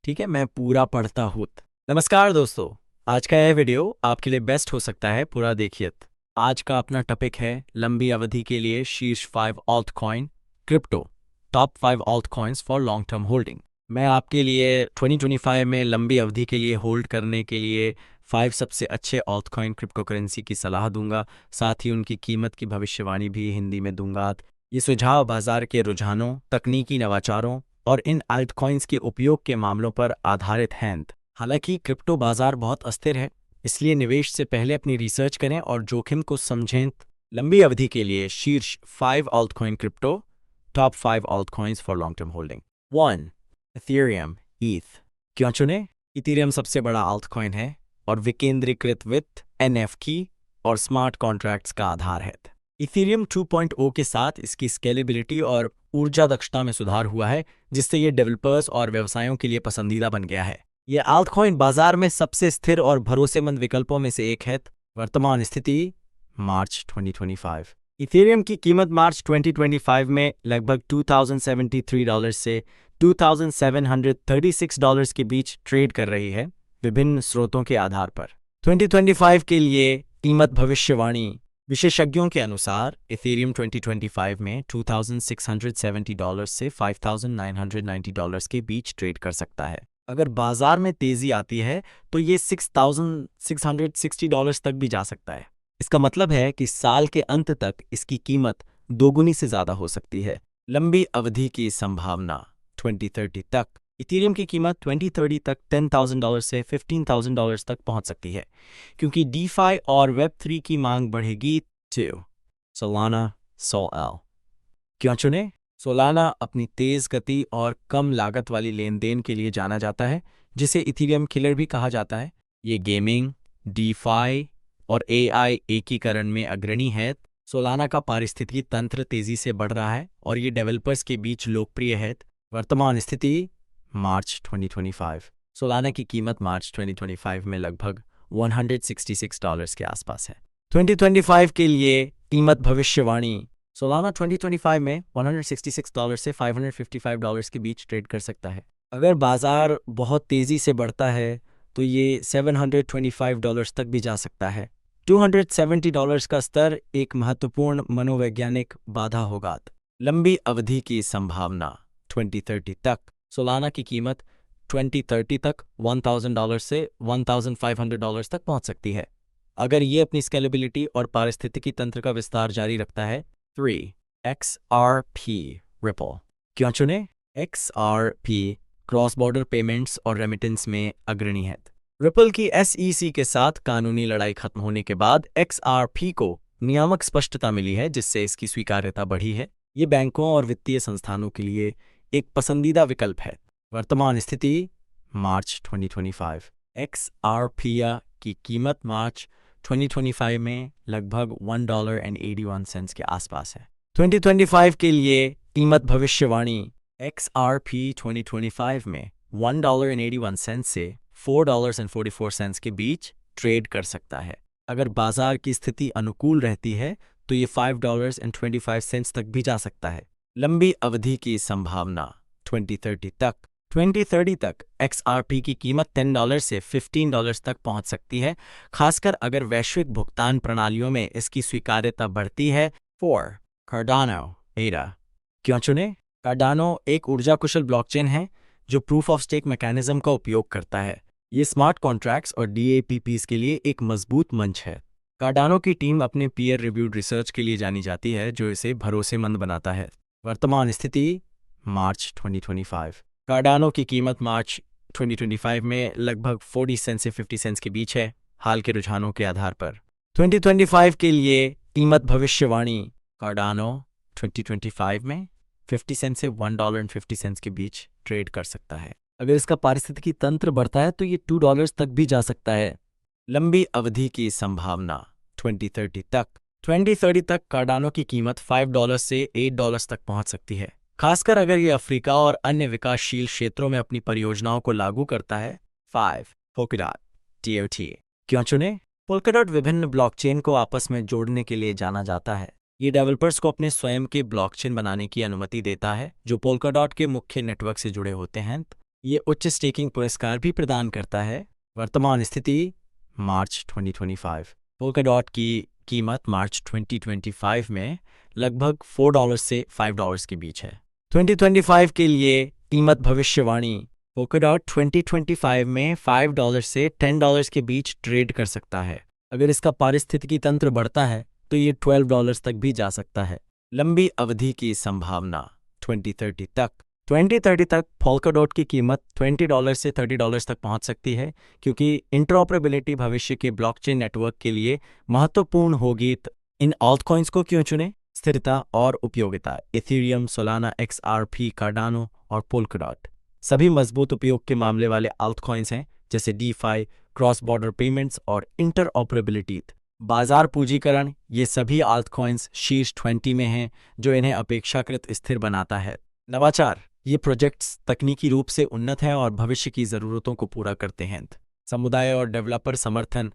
ठीक है, मैं पूरा पढ़ता हूँ। नमस्कार दोस्तों, आज का यह वीडियो आपके लिए बेस्ट हो सकता है, पूरा देखिए। आज का अपना टॉपिक है लंबी अवधि के लिए शीर्ष 5 alt coin crypto, top 5 alt coins for long term holding. मैं आपके लिए 2025 में लंबी अवधि के लिए होल्ड करने के लिए 5 सबसे अच्छे ऑल्ट कॉइन क्रिप्टो करेंसी की सलाह दूंगा, साथ ही उनकी कीमत की भविष्यवाणी भी हिंदी में दूंगा। ये सुझाव बाजार के रुझानों, तकनीकी नवाचारों और इन अल्ट कॉइन्स के उपयोग के मामलों पर आधारित हैं। हालांकि क्रिप्टो बाजार बहुत अस्थिर है, इसलिए निवेश से पहले अपनी रिसर्च करें और जोखिम को समझें। लंबी अवधि के लिए शीर्ष 5 alt coin crypto, top 5 alt coins for long term holding. 1. Ethereum ETH. क्यों चुने? इथेरियम सबसे बड़ा ऑल्ट कॉइन है और विकेंद्रीकृत वित्त, एनएफटी और स्मार्ट कॉन्ट्रैक्ट्स का आधार है। इथेरियम 2.0 के साथ इसकी स्केलेबिलिटी और ऊर्जा दक्षता में सुधार हुआ है, जिससे ये डेवलपर्स और व्यवसायों के लिए पसंदीदा बन गया है। ये ऑल्टकॉइन बाजार में सबसे स्थिर और भरोसेमंद विकल्पों में से एक है। वर्तमान स्थिति मार्च 2025। इथेरियम की कीमत मार्च 2025 में लगभग $2073 से $2736 के बीच ट्रेड कर रही है, विभिन्न स्रोतों के आधार पर। 2025 के लिए कीमत भविष्यवाणी। विशेषज्ञों के अनुसार इथेरियम 2025 में $2670 से $5990 के बीच ट्रेड कर सकता है। अगर बाजार में तेजी आती है तो ये $6660 तक भी जा सकता है। इसका मतलब है कि साल के अंत तक इसकी कीमत दोगुनी से ज़्यादा हो सकती है। लंबी अवधि की संभावना 2030 तक। इथेरियम की कीमत 2030 तक $10,000 से $15,000 तक पहुंच सकती है, क्योंकि डीफाई और वेब3 की मांग बढ़ेगी। 2. Solana SOL। क्यों चुने? सोलाना अपनी तेज गति और कम लागत वाली लेन देन के लिए जाना जाता है, जिसे इथेरियम किलर भी कहा जाता है। ये गेमिंग, डीफाई और एआई एकीकरण में अग्रणी है। सोलाना का पारिस्थितिकी तंत्र तेजी से बढ़ रहा है और ये डेवलपर्स के बीच लोकप्रिय है। वर्तमान स्थिति मार्च 2025। सोलाना की कीमत मार्च 2025 में लगभग $166 के आसपास है। 2025 के लिए कीमत भविष्यवाणी। सोलाना 2025 में $166 से $555 के बीच ट्रेड कर सकता है। अगर बाजार बहुत तेजी से बढ़ता है तो ये $725 तक भी जा सकता है। $270 का स्तर एक महत्वपूर्ण मनोवैज्ञानिक बाधा होगा। लंबी अवधि की संभावना 2030 तक। सोलाना की कीमत 2030 तक $1,000 से $1,500 तक पहुंच सकती है, अगर ये अपनी स्केलेबिलिटी और पारिस्थितिकी तंत्र का विस्तार जारी रखता है। 3. XRP ripple. क्यों चुने? XRP क्रॉस बॉर्डर पेमेंट्स और रेमिटेंस में अग्रणी है। रिपल की SEC के साथ कानूनी लड़ाई खत्म होने के बाद XRP को नियामक स्पष्टता मिली है, जिससे इसकी स्वीकार्यता बढ़ी है। ये बैंकों और वित्तीय संस्थानों के लिए एक पसंदीदा विकल्प है। वर्तमान स्थिति मार्च 2025। XRP की कीमत मार्च 2025 में लगभग $1.81 के आसपास है। 2025 के लिए कीमत भविष्यवाणी। XRP 2025 में $1.81 से $4.44 के बीच ट्रेड कर सकता है। अगर बाजार की स्थिति अनुकूल रहती है तो ये $5.25 तक भी जा सकता है। लंबी अवधि की संभावना 2030 तक। 2030 तक XRP की कीमत $10 से $15 तक पहुंच सकती है, खासकर अगर वैश्विक भुगतान प्रणालियों में इसकी स्वीकार्यता बढ़ती है। 4. कार्डानो एडा। क्यों चुने? कार्डानो एक ऊर्जा कुशल ब्लॉकचेन है जो प्रूफ ऑफ स्टेक मैकेनिज्म का उपयोग करता है। ये स्मार्ट कॉन्ट्रैक्ट्स और DApps के लिए एक मजबूत मंच है। कार्डानो की टीम अपने पीयर रिव्यूड रिसर्च के लिए जानी जाती है, जो इसे भरोसेमंद बनाता है। वर्तमान स्थिति मार्च 2025। कार्डानो की कीमत मार्च 2025 में लगभग 40 सेंट से 50 सेंट्स के बीच है, हाल के रुझानों के आधार पर। 2025 के लिए कीमत भविष्यवाणी। कार्डानो 2025 में 50 सेंट से $1.50 के बीच ट्रेड कर सकता है। अगर इसका पारिस्थितिकी तंत्र बढ़ता है तो ये $2 तक भी जा सकता है। लंबी अवधि की संभावना 2030 तक। 2030 तक कार्डानो की कीमत $5 से $8 तक पहुंच सकती है, खासकर अगर ये अफ्रीका और अन्य विकासशील क्षेत्रों में अपनी परियोजनाओं को लागू करता है। 5. Polkadot TOT। क्यों चुने? पोल्काडॉट विभिन्न ब्लॉकचेन को आपस में जोड़ने के लिए जाना जाता है। ये डेवलपर्स को अपने स्वयं के ब्लॉकचेन बनाने की अनुमति देता है, जो पोल्काडॉट के मुख्य नेटवर्क से जुड़े होते हैं। ये उच्च स्टेकिंग पुरस्कार भी प्रदान करता है। वर्तमान स्थिति मार्च 2025। पोल्काडॉट की कीमत मार्च 2025 में लगभग $4 से $5 के बीच है। 2025 के लिए कीमत भविष्यवाणी। पोल्काडॉट 2025 में $5 से $10 के बीच ट्रेड कर सकता है। अगर इसका पारिस्थितिकी तंत्र बढ़ता है तो ये $12 तक भी जा सकता है। लंबी अवधि की संभावना 2030 तक। 2030 तक पोल्काडॉट की कीमत $20 से $30 तक पहुंच सकती है, क्योंकि इंटरऑपरेबिलिटी भविष्य के ब्लॉकचेन नेटवर्क के लिए महत्वपूर्ण होगी। इन ऑल्टकॉइन्स को क्यों चुने? स्थिरता और उपयोगिता। इथेरियम, सोलाना, XRP, कार्डानो और पोल्काडॉट सभी मजबूत उपयोग के मामले वाले ऑल्टकॉइन्स हैं, जैसे डीफाई, क्रॉस बॉर्डर पेमेंट्स और इंटरऑपरेबिलिटी। बाजार पूंजीकरण। ये सभी ऑल्टकॉइन्स शीर्ष 20 में हैं, जो इन्हें अपेक्षाकृत स्थिर बनाता है। नवाचार। ये प्रोजेक्ट्स तकनीकी रूप से उन्नत हैं और भविष्य की ज़रूरतों को पूरा करते हैं। समुदाय और डेवलपर समर्थन।